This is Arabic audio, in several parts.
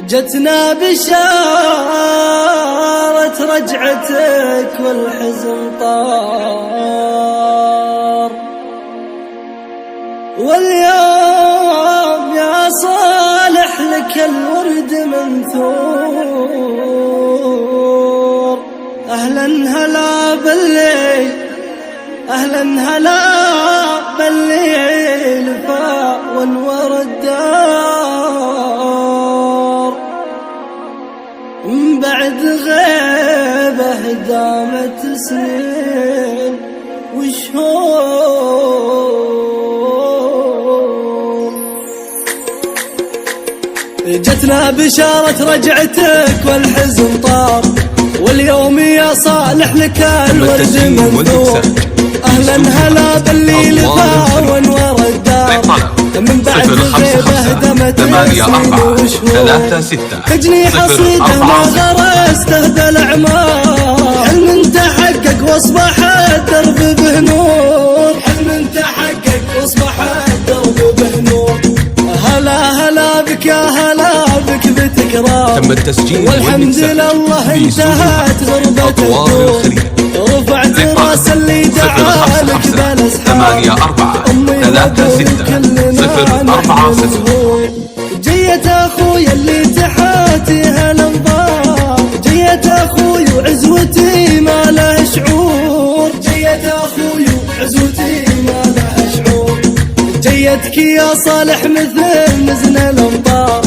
جتنا بشارة رجعتك والحزن طار، واليوم يا صالح لك الورد منثور. أهلا هلا بالليل، أهلا هلا بالليل فاء وانور الدار. من بعد غيبة دامت سنين وشهور، جتنا بشارة رجعتك والحزن طار، واليوم يا صالح لك الورد منثور. أهلا هلا بالليل فاء وانور الدار. من بعد غيبة دمت سنين وشهور، حجني حصيده ما غرسته بالاعمار. حلم تحقق واصبح الدرب به نور، حلم تحقق واصبح الدرب به نور. هلا هلا بك يا هلا بك بتكرار، تم التسجيل والحمد لله انتهت غربة الدور. رفعت راس اللي دعالك بالاسحار، امي وابوي كلنا نحن. جيت اخويا اللي تحاتيها الانظار، جيت اخوي وعزوتي ما له شعور، جيت اخوي وعزوتي ما له شعور. جيتك يا صالح مثل نزل الامطار،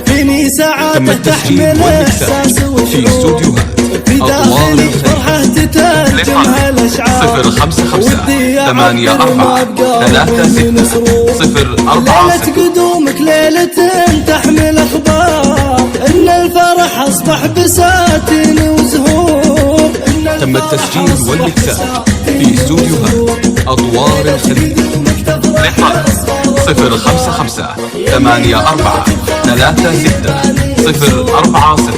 فيني سعادة تحمل احساس وشعور. في داخلي فرحة تترجمها الاشعار، 054-84-36-046. ليلة قدومك ليلة تحمل اخبار، ان الفرح اصبح بساتين وزهور. تم التسجيل والمكساج في استوديوهات أطوار الخليج. للطلب 055-84-36-040.